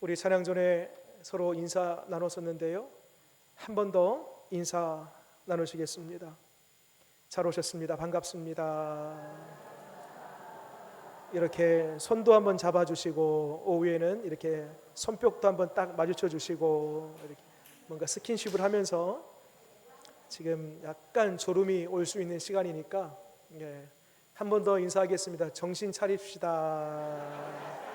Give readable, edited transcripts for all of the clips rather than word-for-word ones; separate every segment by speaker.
Speaker 1: 우리 찬양 전에 서로 인사 나눴었는데요. 한 번 더 인사 나누시겠습니다. 잘 오셨습니다. 반갑습니다. 이렇게 손도 한번 잡아주시고 오후에는 이렇게 손뼉도 한번 딱 마주쳐 주시고 이렇게 뭔가 스킨십을 하면서 지금 약간 졸음이 올 수 있는 시간이니까 한 번 더 인사하겠습니다. 정신 차립시다.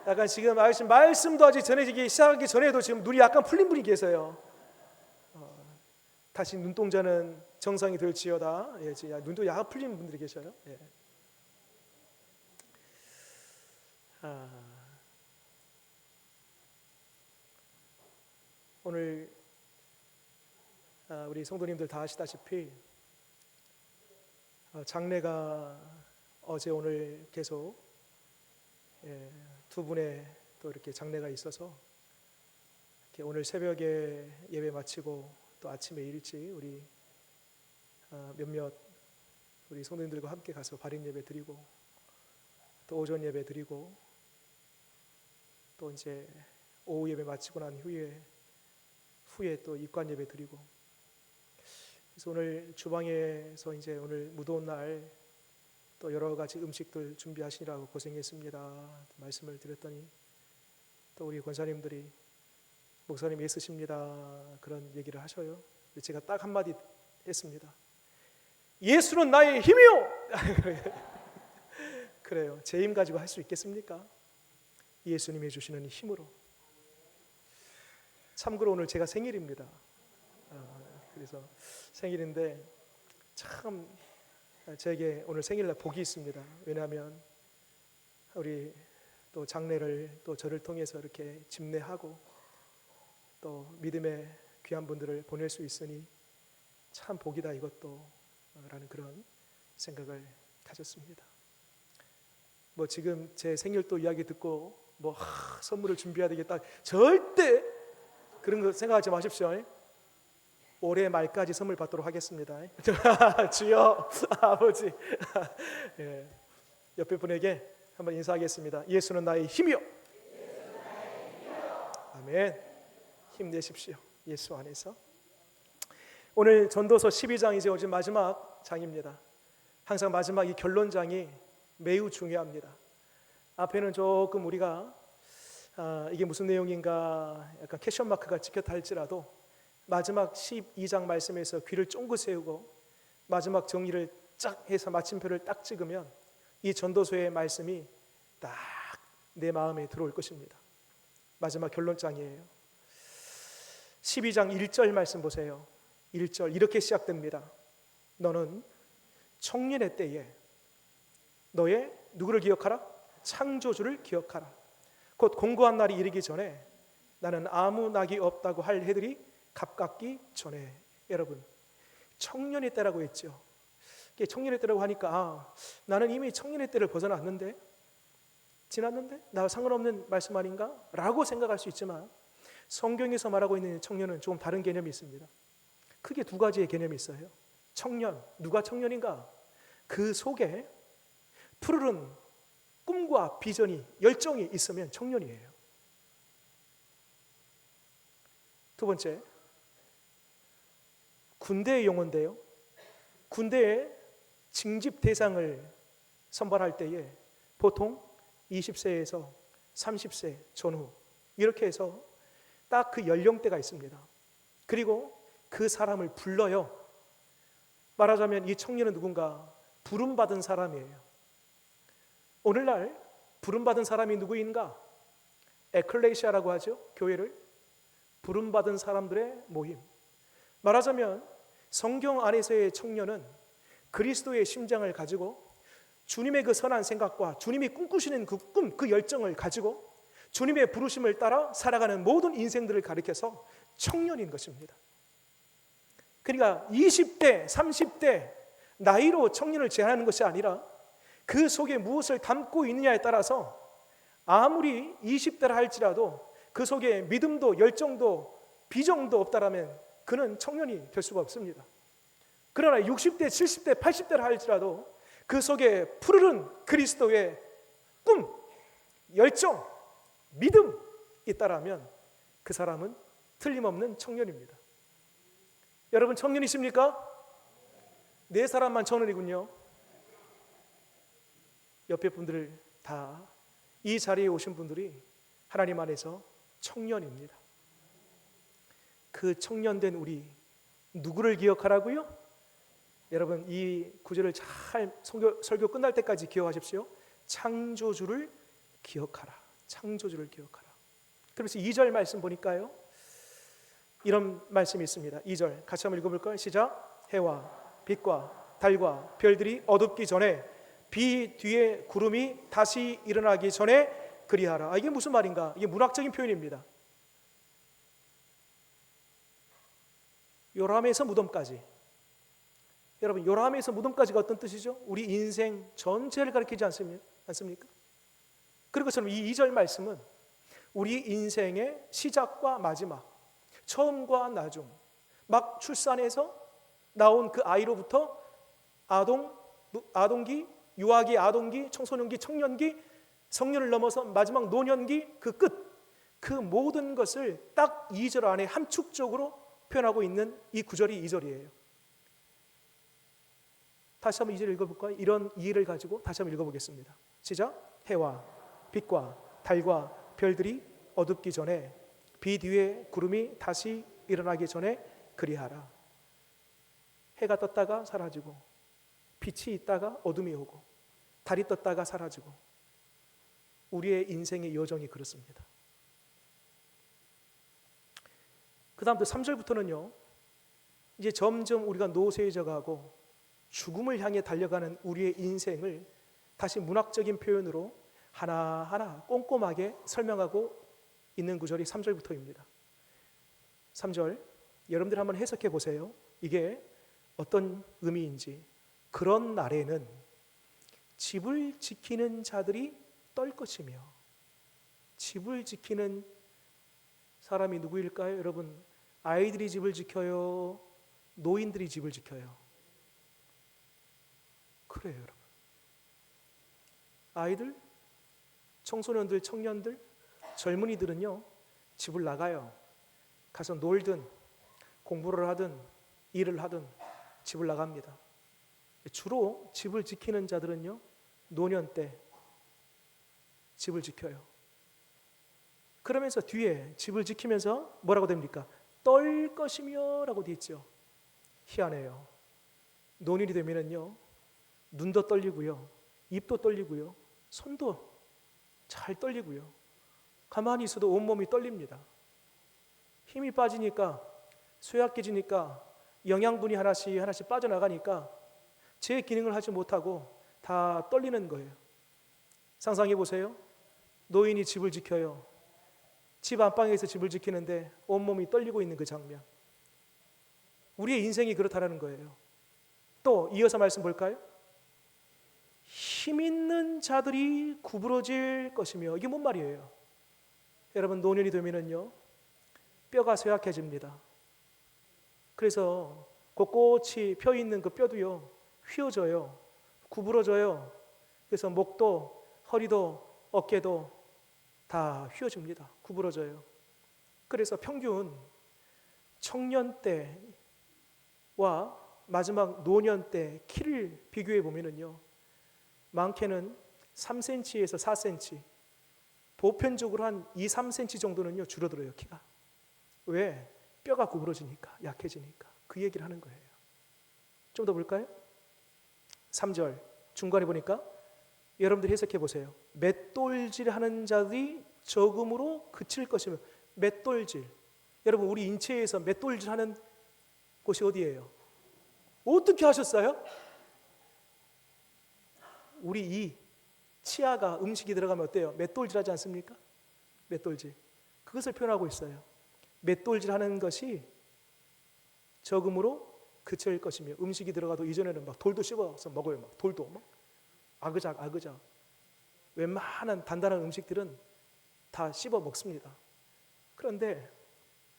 Speaker 1: 약간 지금 말씀도 아직 전해지기 시작하기 전에도 지금 눈이 약간 풀린 분이 계세요. 다시 눈동자는 정상이 될지어다. 눈도 약간 풀린 분들이 계셔요. 오늘 우리 성도님들 다 아시다시피 장례가 어제 오늘 계속 두 분의 또 이렇게 장례가 있어서 이렇게 오늘 새벽에 예배 마치고 또 아침에 일찍 우리 몇몇 우리 성도님들과 함께 가서 발인 예배 드리고 또 오전 예배 드리고 또 이제 오후 예배 마치고 난 후에 또 입관 예배 드리고, 그래서 오늘 주방에서 이제 오늘 무더운 날 또 여러 가지 음식들 준비하시느라고 고생했습니다. 말씀을 드렸더니 또 우리 권사님들이 목사님 애쓰십니다 그런 얘기를 하셔요. 제가 딱 한마디 했습니다. 예수는 나의 힘이요. 그래요. 제 힘 가지고 할 수 있겠습니까? 예수님이 주시는 힘으로. 참고로 오늘 제가 생일입니다. 그래서 생일인데 참 제게 오늘 생일날 복이 있습니다. 왜냐하면 우리 또 장례를 또 저를 통해서 이렇게 집례하고 또 믿음의 귀한 분들을 보낼 수 있으니 참 복이다 이것도 라는 그런 생각을 가졌습니다. 뭐 지금 제 생일 또 이야기 듣고 뭐 선물을 준비해야 되겠다 절대 그런 거 생각하지 마십시오. 올해 말까지 선물 받도록 하겠습니다. 주여 아버지. 옆에 분에게 한번 인사하겠습니다. 예수는 나의 힘이요. 아멘. 힘내십시오. 예수 안에서. 오늘 전도서 12장 이제 오늘 마지막 장입니다. 항상 마지막 이 결론장이 매우 중요합니다. 앞에는 조금 우리가 이게 무슨 내용인가 약간 퀘션 마크가 찍혔다 할지라도 마지막 12장 말씀에서 귀를 쫑긋 세우고 마지막 정리를 쫙 해서 마침표를 딱 찍으면 이 전도서의 말씀이 딱 내 마음에 들어올 것입니다. 마지막 결론장이에요. 12장 1절 말씀 보세요. 1절 이렇게 시작됩니다. 너는 청년의 때에 너의 누구를 기억하라? 창조주를 기억하라. 곧 공고한 날이 이르기 전에 나는 아무 낙이 없다고 할 해들이 가깝기 전에. 여러분 청년의 때라고 했죠. 청년의 때라고 하니까 나는 이미 청년의 때를 벗어났는데 지났는데 나 상관없는 말씀 아닌가? 라고 생각할 수 있지만 성경에서 말하고 있는 청년은 조금 다른 개념이 있습니다. 크게 두 가지의 개념이 있어요. 청년, 누가 청년인가? 그 속에 푸르른 꿈과 비전이 열정이 있으면 청년이에요. 두 번째, 군대의 용어인데요. 군대에 징집 대상을 선발할 때에 보통 20세에서 30세 전후 이렇게 해서 딱 그 연령대가 있습니다. 그리고 그 사람을 불러요. 말하자면 이 청년은 누군가 부름받은 사람이에요. 오늘날 부름받은 사람이 누구인가? 에클레시아라고 하죠. 교회를 부름받은 사람들의 모임. 말하자면 성경 안에서의 청년은 그리스도의 심장을 가지고 주님의 그 선한 생각과 주님이 꿈꾸시는 그 꿈, 그 열정을 가지고 주님의 부르심을 따라 살아가는 모든 인생들을 가리켜서 청년인 것입니다. 그러니까 20대, 30대 나이로 청년을 제한하는 것이 아니라 그 속에 무엇을 담고 있느냐에 따라서 아무리 20대라 할지라도 그 속에 믿음도 열정도 비정도 없다라면 그는 청년이 될 수가 없습니다. 그러나 60대, 70대, 80대라 할지라도 그 속에 푸르른 그리스도의 꿈, 열정 믿음 있다라면 그 사람은 틀림없는 청년입니다. 여러분 청년이십니까? 네 사람만 청년이군요. 옆에 분들 다 이 자리에 오신 분들이 하나님 안에서 청년입니다. 그 청년된 우리 누구를 기억하라고요? 여러분 이 구절을 잘 설교 끝날 때까지 기억하십시오. 창조주를 기억하라. 창조주를 기억하라. 그래서 2절 말씀 보니까요, 이런 말씀이 있습니다. 2절 같이 한번 읽어볼까요? 시작. 해와 빛과 달과 별들이 어둡기 전에 비 뒤에 구름이 다시 일어나기 전에 그리하라. 이게 무슨 말인가? 이게 문학적인 표현입니다. 요람에서 무덤까지. 여러분 요람에서 무덤까지가 어떤 뜻이죠? 우리 인생 전체를 가리키지 않습니까? 그런 것처럼 이 2절 말씀은 우리 인생의 시작과 마지막, 처음과 나중, 막 출산해서 나온 그 아이로부터 아동기, 유아기, 아동기, 청소년기, 청년기, 성년을 넘어서 마지막 노년기, 그 끝, 그 모든 것을 딱 2절 안에 함축적으로 표현하고 있는 이 구절이 2절이에요. 다시 한번 2절 읽어볼까요? 이런 이해를 가지고 다시 한번 읽어보겠습니다. 시작. 해와 빛과 달과 별들이 어둡기 전에 비 뒤에 구름이 다시 일어나기 전에 그리하라. 해가 떴다가 사라지고 빛이 있다가 어둠이 오고 달이 떴다가 사라지고 우리의 인생의 여정이 그렇습니다. 그 다음부터 3절부터는요 이제 점점 우리가 노쇠해져 가고 죽음을 향해 달려가는 우리의 인생을 다시 문학적인 표현으로 하나하나 꼼꼼하게 설명하고 있는 구절이 3절부터입니다. 3절 여러분들 한번 해석해 보세요. 이게 어떤 의미인지. 그런 날에는 집을 지키는 자들이 떨 것이며. 집을 지키는 사람이 누구일까요? 여러분 아이들이 집을 지켜요? 노인들이 집을 지켜요? 그래요 여러분. 아이들, 청소년들, 청년들, 젊은이들은요 집을 나가요. 가서 놀든 공부를 하든 일을 하든 집을 나갑니다. 주로 집을 지키는 자들은요 노년 때 집을 지켜요. 그러면서 뒤에 집을 지키면서 뭐라고 됩니까? 떨 것이며 라고 되어 있죠. 희한해요. 노년이 되면은요 눈도 떨리고요 입도 떨리고요 손도 잘 떨리고요 가만히 있어도 온몸이 떨립니다. 힘이 빠지니까 쇠약해지니까 영양분이 하나씩 빠져나가니까 제 기능을 하지 못하고 다 떨리는 거예요. 상상해 보세요. 노인이 집을 지켜요. 집 안방에서 집을 지키는데 온몸이 떨리고 있는 그 장면. 우리의 인생이 그렇다라는 거예요. 또 이어서 말씀 볼까요? 힘 있는 자들이 구부러질 것이며. 이게 뭔 말이에요? 여러분 노년이 되면은요 뼈가 쇠약해집니다. 그래서 곳곳이 펴 있는 그 뼈도요 휘어져요. 구부러져요. 그래서 목도 허리도 어깨도 다 휘어집니다. 구부러져요. 그래서 평균 청년 때와 마지막 노년 때 키를 비교해 보면은요 많게는 3cm에서 4cm, 보편적으로 한 2, 3cm 정도는요 줄어들어요 키가. 왜? 뼈가 구부러지니까, 약해지니까. 그 얘기를 하는 거예요. 좀 더 볼까요? 3절 중간에 보니까 여러분들이 해석해 보세요. 맷돌질하는 자들이 적음으로 그칠 것이며. 맷돌질, 여러분 우리 인체에서 맷돌질하는 곳이 어디예요? 어떻게 하셨어요? 우리 이 치아가 음식이 들어가면 어때요? 맷돌질하지 않습니까? 맷돌질. 그것을 표현하고 있어요. 맷돌질하는 것이 적음으로 그칠 것이며. 음식이 들어가도 이전에는 막 돌도 씹어서 먹어요. 막 돌도 막 아그작 웬만한 단단한 음식들은 다 씹어 먹습니다. 그런데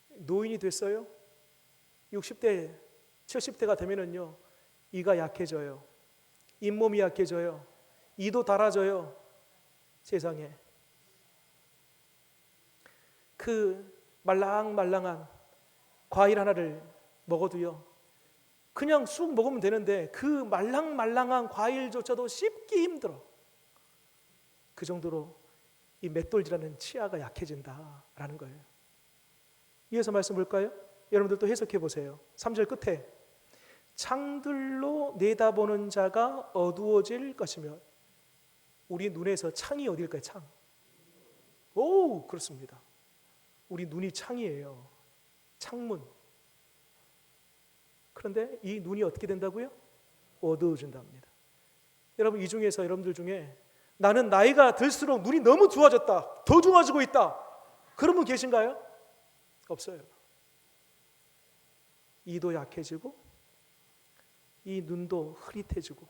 Speaker 1: 노인이 됐어요. 60대, 70대가 되면은요 이가 약해져요. 잇몸이 약해져요. 이도 닳아져요. 세상에. 그 말랑말랑한 과일 하나를 먹어도요, 그냥 쑥 먹으면 되는데 그 말랑말랑한 과일조차도 씹기 힘들어. 그 정도로 이 맷돌질하는 치아가 약해진다라는 거예요. 이어서 말씀 볼까요? 여러분들 또 해석해 보세요. 3절 끝에 창들로 내다보는 자가 어두워질 것이며, 우리 눈에서 창이 어딜까요? 창. 오, 그렇습니다. 우리 눈이 창이에요. 창문. 그런데 이 눈이 어떻게 된다고요? 어두워진답니다. 여러분, 이 중에서 여러분들 중에 나는 나이가 들수록 눈이 너무 좋아졌다, 더 좋아지고 있다, 그런 분 계신가요? 없어요. 이도 약해지고 이 눈도 흐릿해지고.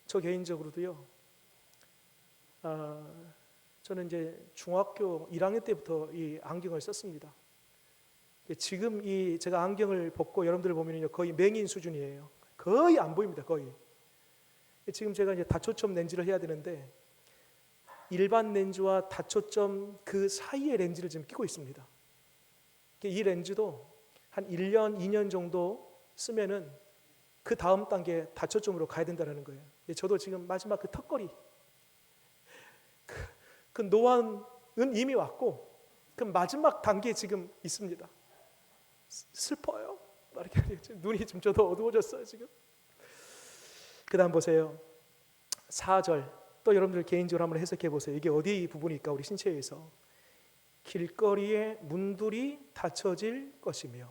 Speaker 1: 저 개인적으로도요, 저는 이제 중학교 1학년 때부터 이 안경을 썼습니다. 지금 이 제가 안경을 벗고 여러분들 보면요, 거의 맹인 수준이에요. 거의 안 보입니다. 거의. 지금 제가 이제 다초점 렌즈를 해야 되는데 일반 렌즈와 다초점 그 사이의 렌즈를 지금 끼고 있습니다. 이 렌즈도 한 1년, 2년 정도 쓰면은 그 다음 단계 다초점으로 가야 된다는 거예요. 저도 지금 마지막 그 턱걸이, 그 노안은 이미 왔고 그 마지막 단계에 지금 있습니다. 슬퍼요. 이렇게 눈이 좀 저도 어두워졌어요 지금. 그 다음 보세요. 4절 또 여러분들 개인적으로 한번 해석해 보세요. 이게 어디 부분일까? 우리 신체에서 길거리에 문들이 닫혀질 것이며.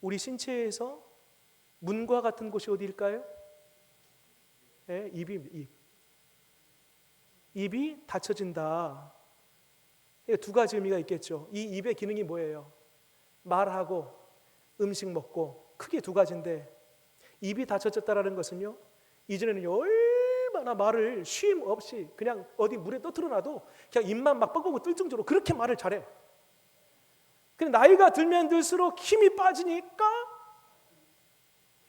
Speaker 1: 우리 신체에서 문과 같은 곳이 어디일까요? 네, 입. 입이 닫혀진다. 두 가지 의미가 있겠죠. 이 입의 기능이 뭐예요? 말하고 음식 먹고, 크게 두 가지인데, 입이 닫혀졌다라는 것은요, 이전에는 얼마나 말을 쉼 없이 그냥 어디 물에 떠들어놔도 그냥 입만 막 뻑뻑 뜰 정도로 그렇게 말을 잘해. 근데 나이가 들면 들수록 힘이 빠지니까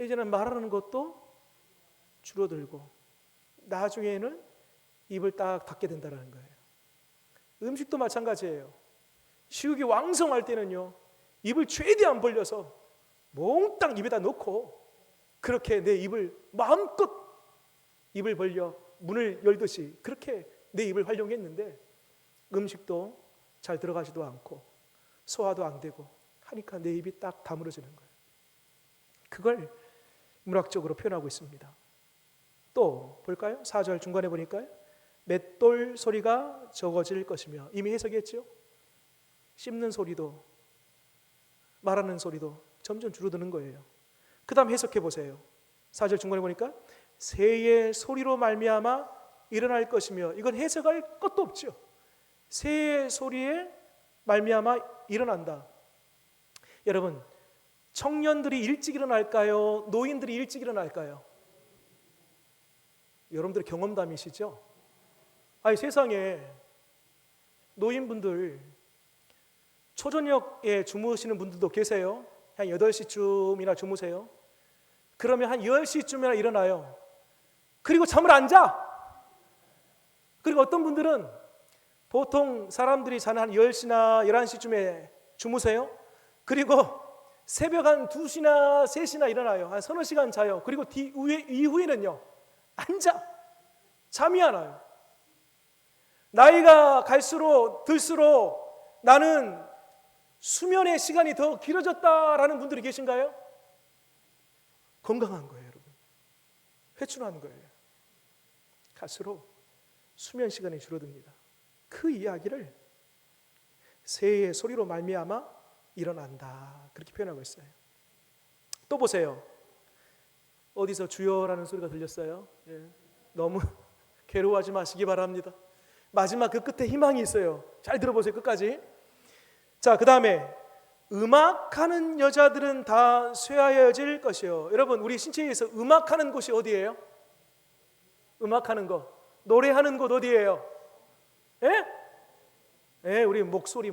Speaker 1: 이제는 말하는 것도 줄어들고 나중에는 입을 딱 닫게 된다는 거예요. 음식도 마찬가지예요. 식욕이 왕성할 때는요, 입을 최대한 벌려서 몽땅 입에다 넣고 그렇게 내 입을 마음껏 입을 벌려 문을 열듯이 그렇게 내 입을 활용했는데 음식도 잘 들어가지도 않고 소화도 안 되고 하니까 내 입이 딱 다물어지는 거예요. 그걸 문학적으로 표현하고 있습니다. 또 볼까요? 4절 중간에 보니까요, 맷돌 소리가 적어질 것이며. 이미 해석했죠? 씹는 소리도 말하는 소리도 점점 줄어드는 거예요. 그 다음 해석해 보세요. 4절 중간에 보니까 새의 소리로 말미암아 일어날 것이며. 이건 해석할 것도 없죠. 새의 소리에 말미암아 일어난다. 여러분, 청년들이 일찍 일어날까요? 노인들이 일찍 일어날까요? 여러분들 경험담이시죠? 아니, 세상에 노인분들 초저녁에 주무시는 분들도 계세요. 한 8시쯤이나 주무세요. 그러면 한 10시쯤이나 일어나요. 그리고 잠을 안 자. 그리고 어떤 분들은 보통 사람들이 자는 한 10시나 11시쯤에 주무세요. 그리고 새벽 한 2시나 3시나 일어나요. 한 서너 시간 자요. 그리고 이후에는요, 안 자. 잠이 안 와요. 나이가 들수록 나는 수면의 시간이 더 길어졌다라는 분들이 계신가요? 건강한 거예요, 여러분. 회춘하는 거예요. 갈수록 수면 시간이 줄어듭니다. 그 이야기를 새의 소리로 말미암아 일어난다, 그렇게 표현하고 있어요. 또 보세요. 어디서 주여라는 소리가 들렸어요? 예. 너무 괴로워하지 마시기 바랍니다. 마지막 그 끝에 희망이 있어요. 잘 들어보세요, 끝까지. 자, 그 다음에 음악하는 여자들은 다 쇠하여질 것이요. 여러분, 우리 신체에서 음악하는 곳이 어디예요? 음악하는 것, 노래하는 곳 어디예요? 예? 예, 우리 목소리.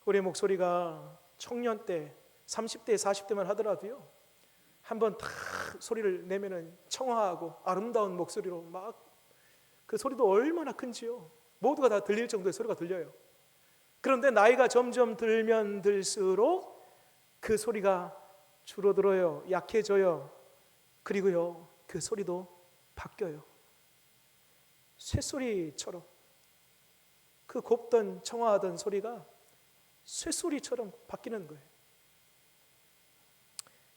Speaker 1: 우리 목소리가 청년 때 30대 40대만 하더라도요, 한번 탁 소리를 내면은 청아하고 아름다운 목소리로 막, 그 소리도 얼마나 큰지요. 모두가 다 들릴 정도의 소리가 들려요. 그런데 나이가 점점 들면 들수록 그 소리가 줄어들어요. 약해져요. 그리고요, 그 소리도 바뀌어요. 쇳소리처럼, 그 곱던 청아하던 소리가 쇳소리처럼 바뀌는 거예요.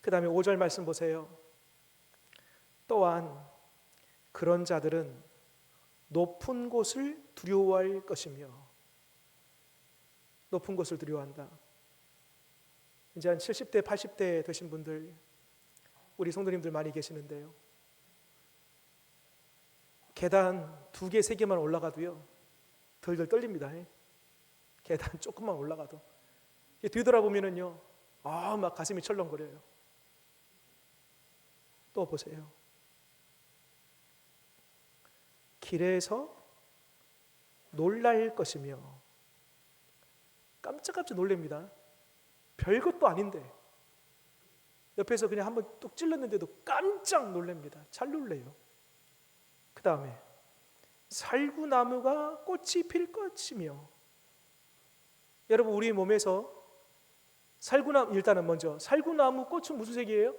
Speaker 1: 그 다음에 5절 말씀 보세요. 또한 그런 자들은 높은 곳을 두려워할 것이며, 높은 곳을 두려워한다. 이제 한 70대, 80대 되신 분들, 우리 성도님들 많이 계시는데요. 계단 2개, 3개만 올라가도요, 덜덜 떨립니다. 계단 조금만 올라가도. 뒤돌아보면은요, 막 가슴이 철렁거려요. 또 보세요. 길에서 놀랄 것이며, 깜짝깜짝 놀랍니다. 별것도 아닌데 옆에서 그냥 한번 뚝 찔렀는데도 깜짝 놀랍니다. 잘 놀래요. 그 다음에 살구나무가 꽃이 필 것이며, 여러분 우리 몸에서 살구나무, 일단은 먼저 살구나무 꽃은 무슨 색이에요?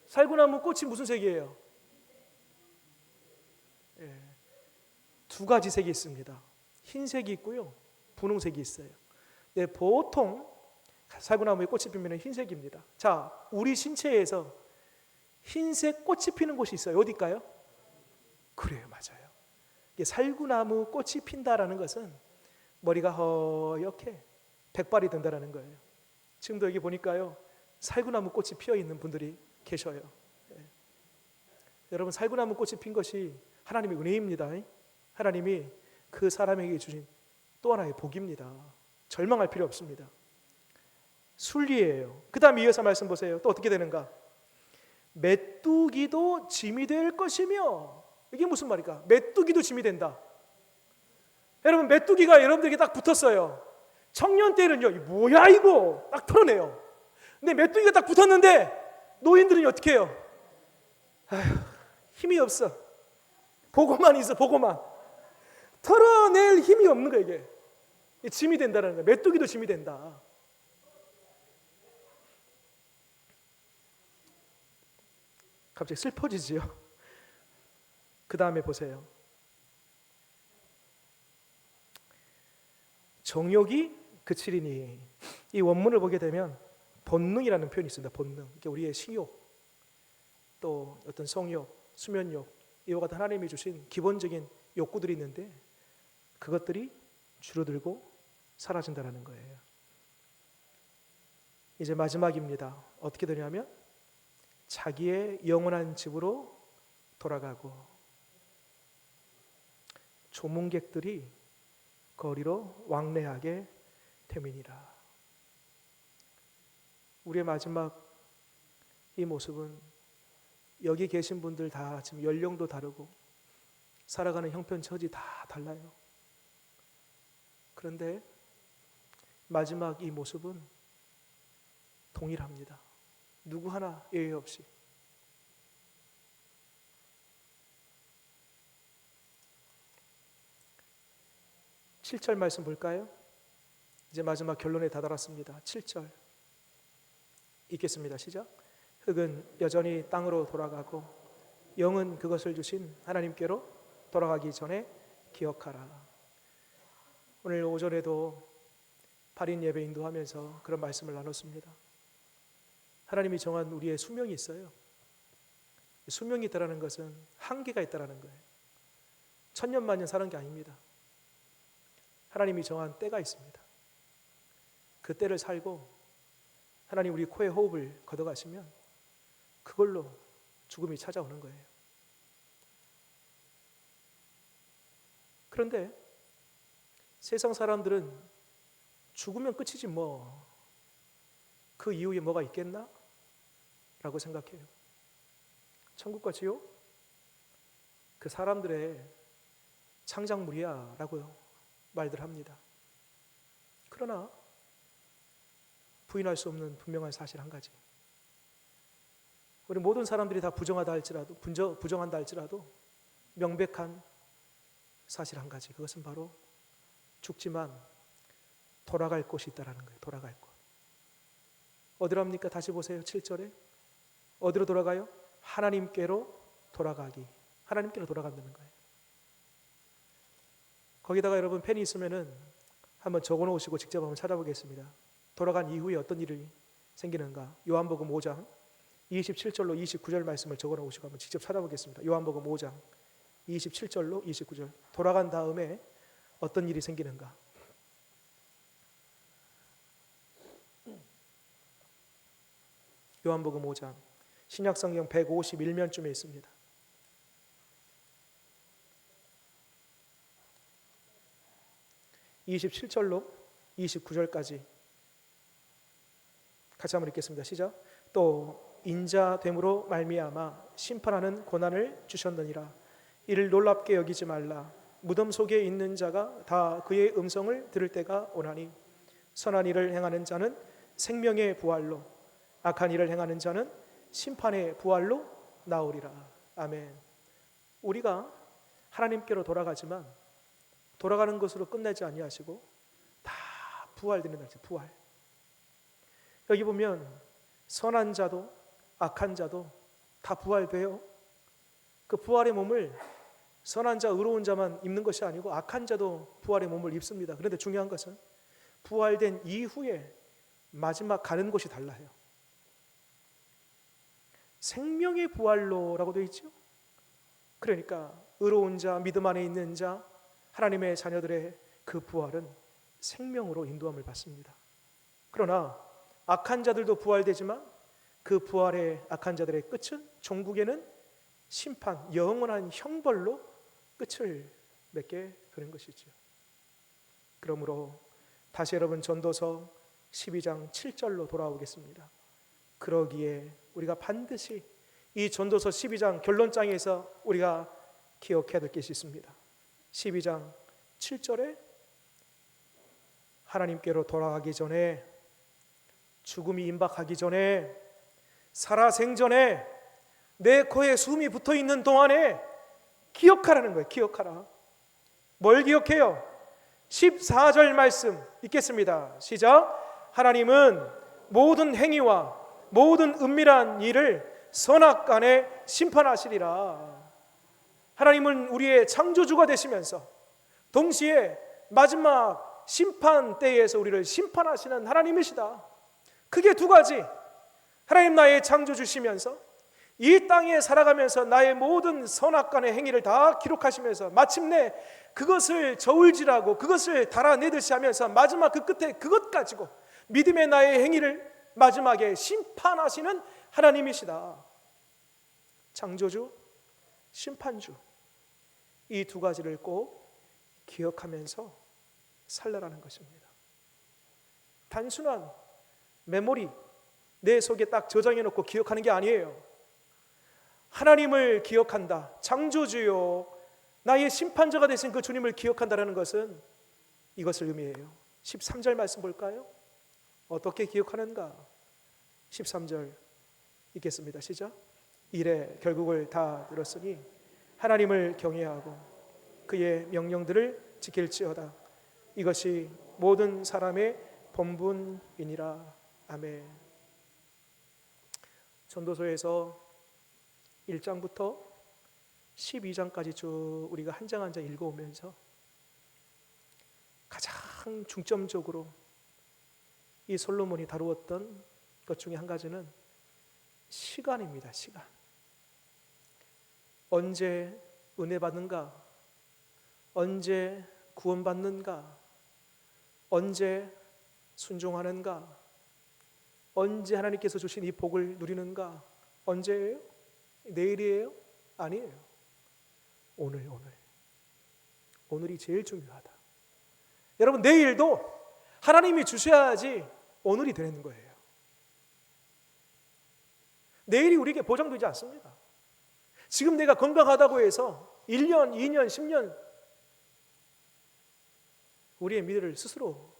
Speaker 1: 살구나무 꽃이 무슨 색이에요? 2가지 색이 있습니다. 흰색이 있고요, 분홍색이 있어요. 네, 보통 살구나무에 꽃이 피면 흰색입니다. 자, 우리 신체에서 흰색 꽃이 피는 곳이 있어요. 어딜까요? 그래요, 맞아요. 이게 살구나무 꽃이 핀다라는 것은 머리가 허옇게 백발이 된다라는 거예요. 지금도 여기 보니까요, 살구나무 꽃이 피어 있는 분들이 계셔요. 여러분, 살구나무 꽃이 핀 것이 하나님의 은혜입니다. 하나님이 그 사람에게 주신 또 하나의 복입니다. 절망할 필요 없습니다. 순리예요. 그 다음에 이어서 말씀 보세요. 또 어떻게 되는가? 메뚜기도 짐이 될 것이며, 이게 무슨 말일까? 메뚜기도 짐이 된다. 여러분, 메뚜기가 여러분들에게 딱 붙었어요. 청년 때는요, 뭐야 이거 딱 털어내요. 근데 메뚜기가 딱 붙었는데 노인들은 어떻게 해요? 아휴, 힘이 없어. 보고만 있어. 보고만. 털어낼 힘이 없는 거예요. 이게 짐이 된다는 거예요. 메뚜기도 짐이 된다. 갑자기 슬퍼지지요. 그 다음에 보세요. 정욕이 그치리니, 이 원문을 보게 되면 본능이라는 표현이 있습니다. 본능. 이게 우리의 식욕, 또 어떤 성욕, 수면욕, 이와 같은 하나님이 주신 기본적인 욕구들이 있는데 그것들이 줄어들고 사라진다는 거예요. 이제 마지막입니다. 어떻게 되냐면 자기의 영원한 집으로 돌아가고 조문객들이 거리로 왕래하게 됨이니라. 우리의 마지막 이 모습은 여기 계신 분들 다 지금 연령도 다르고 살아가는 형편처지 다 달라요. 그런데 마지막 이 모습은 동일합니다. 누구 하나 예외 없이. 칠 절 말씀 볼까요? 이제 마지막 결론에 다다랐습니다. 7절 읽겠습니다. 시작. 흙은 여전히 땅으로 돌아가고 영은 그것을 주신 하나님께로 돌아가기 전에 기억하라. 오늘 오전에도 발인 예배 인도하면서 그런 말씀을 나눴습니다. 하나님이 정한 우리의 수명이 있어요. 수명이 있다는 것은 한계가 있다는 거예요. 천년만년 사는 게 아닙니다. 하나님이 정한 때가 있습니다. 그 때를 살고 하나님 우리 코에 호흡을 걷어가시면 그걸로 죽음이 찾아오는 거예요. 그런데 세상 사람들은 죽으면 끝이지 뭐 그 이후에 뭐가 있겠나? 라고 생각해요. 천국과 지옥? 그 사람들의 창작물이야 라고 말들 합니다. 그러나 부인할 수 없는 분명한 사실 한 가지, 우리 모든 사람들이 다 부정한다 할지라도 명백한 사실 한 가지, 그것은 바로 죽지만 돌아갈 곳이 있다라는 거예요. 돌아갈 곳. 어디로 합니까? 다시 보세요. 7절에 어디로 돌아가요? 하나님께로 돌아가기. 하나님께로 돌아간다는 거예요. 거기다가 여러분 펜이 있으면은 한번 적어 놓으시고 직접 한번 찾아보겠습니다. 돌아간 이후에 어떤 일이 생기는가? 요한복음 5장 27절로 29절 말씀을 적어 놓으시고 한번 직접 찾아보겠습니다. 요한복음 5장 27절로 29절. 돌아간 다음에 어떤 일이 생기는가? 요한복음 5장 신약성경 151면쯤에 있습니다. 27절로 29절까지 같이 한번 읽겠습니다. 시작. 또 인자됨으로 말미암아 심판하는 고난을 주셨느니라. 이를 놀랍게 여기지 말라. 무덤 속에 있는 자가 다 그의 음성을 들을 때가 오나니 선한 일을 행하는 자는 생명의 부활로, 악한 일을 행하는 자는 심판의 부활로 나오리라. 아멘. 우리가 하나님께로 돌아가지만 돌아가는 것으로 끝내지 아니하시고 다 부활되는 날이죠. 부활. 여기 보면 선한 자도 악한 자도 다 부활돼요. 그 부활의 몸을 선한 자, 의로운 자만 입는 것이 아니고 악한 자도 부활의 몸을 입습니다. 그런데 중요한 것은 부활된 이후에 마지막 가는 곳이 달라요. 생명의 부활로라고 되어 있죠. 그러니까 의로운 자, 믿음 안에 있는 자, 하나님의 자녀들의 그 부활은 생명으로 인도함을 받습니다. 그러나 악한 자들도 부활되지만 그 부활의 악한 자들의 끝은 종국에는 심판, 영원한 형벌로 끝을 맺게 되는 것이죠. 그러므로 다시 여러분 전도서 12장 7절로 돌아오겠습니다. 그러기에 우리가 반드시 이 전도서 12장 결론장에서 우리가 기억해야 될 것이 있습니다. 12장 7절에 하나님께로 돌아가기 전에, 죽음이 임박하기 전에, 살아생전에, 내 코에 숨이 붙어있는 동안에 기억하라는 거예요. 기억하라. 뭘 기억해요? 14절 말씀 읽겠습니다. 시작. 하나님은 모든 행위와 모든 은밀한 일을 선악간에 심판하시리라. 하나님은 우리의 창조주가 되시면서 동시에 마지막 심판 때에서 우리를 심판하시는 하나님이시다. 크게 두 가지. 하나님 나의 창조주시면서 이 땅에 살아가면서 나의 모든 선악간의 행위를 다 기록하시면서 마침내 그것을 저울질하고 그것을 달아내듯이 하면서 마지막 그 끝에 그것 가지고 믿음의 나의 행위를 마지막에 심판하시는 하나님이시다. 창조주, 심판주, 이 두 가지를 꼭 기억하면서 살라라는 것입니다. 단순한 메모리, 내 속에 딱 저장해 놓고 기억하는 게 아니에요. 하나님을 기억한다, 창조주요 나의 심판자가 되신 그 주님을 기억한다는 것은 이것을 의미해요. 13절 말씀 볼까요? 어떻게 기억하는가? 13절 읽겠습니다. 시작. 이래 결국을 다 들었으니 하나님을 경외하고 그의 명령들을 지킬지어다. 이것이 모든 사람의 본분이니라. 아멘. 전도서에서 1장부터 12장까지 쭉 우리가 한 장 한 장 읽어오면서 가장 중점적으로 이 솔로몬이 다루었던 것 중에 한 가지는 시간입니다. 시간. 언제 은혜 받는가? 언제 구원받는가? 언제 순종하는가? 언제 하나님께서 주신 이 복을 누리는가? 언제예요? 내일이에요? 아니에요. 오늘. 오늘이 제일 중요하다. 여러분, 내일도 하나님이 주셔야지 오늘이 되는 거예요. 내일이 우리에게 보장되지 않습니다. 지금 내가 건강하다고 해서 1년, 2년, 10년 우리의 미래를 스스로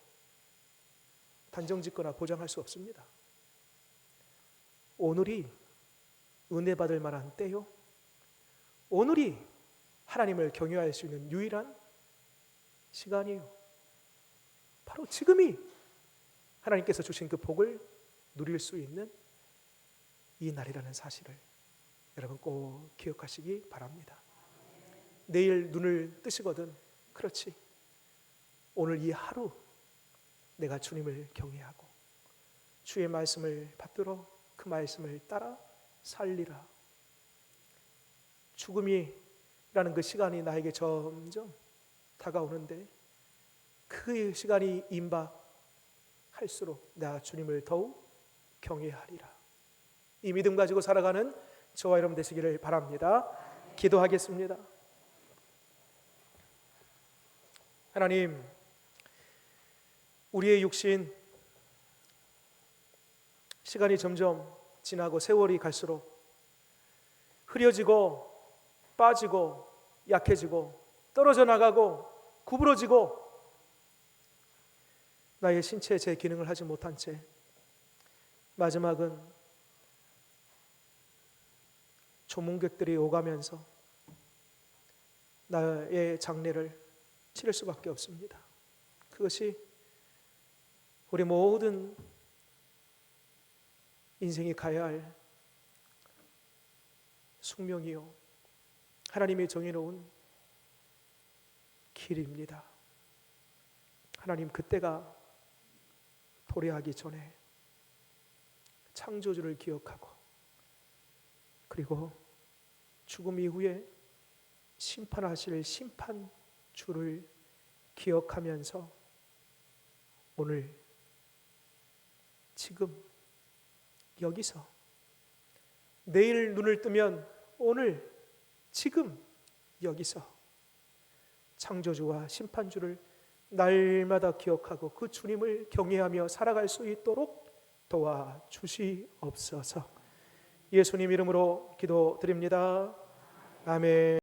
Speaker 1: 단정짓거나 보장할 수 없습니다. 오늘이 은혜 받을 만한 때요. 오늘이 하나님을 경외할 수 있는 유일한 시간이에요. 바로 지금이 하나님께서 주신 그 복을 누릴 수 있는 이 날이라는 사실을 여러분 꼭 기억하시기 바랍니다. 내일 눈을 뜨시거든, 그렇지, 오늘 이 하루 내가 주님을 경외하고 주의 말씀을 받들어 그 말씀을 따라 살리라. 죽음이라는 그 시간이 나에게 점점 다가오는데 그 시간이 임박할수록 내가 주님을 더욱 경외하리라. 이 믿음 가지고 살아가는 저와 여러분 되시기를 바랍니다. 기도하겠습니다. 하나님, 우리의 육신, 시간이 점점 지나고 세월이 갈수록 흐려지고 빠지고 약해지고 떨어져 나가고 구부러지고 나의 신체에 제 기능을 하지 못한 채 마지막은 조문객들이 오가면서 나의 장례를 치를 수밖에 없습니다. 그것이 우리 모든 인생이 가야 할 숙명이요 하나님이 정해놓은 길입니다. 하나님, 그때가 도래하기 전에 창조주를 기억하고 그리고 죽음 이후에 심판하실 심판주를 기억하면서 오늘 지금 여기서 내일 눈을 뜨면 오늘 지금 여기서 창조주와 심판주를 날마다 기억하고 그 주님을 경외하며 살아갈 수 있도록 도와주시옵소서. 예수님 이름으로 기도드립니다. 아멘.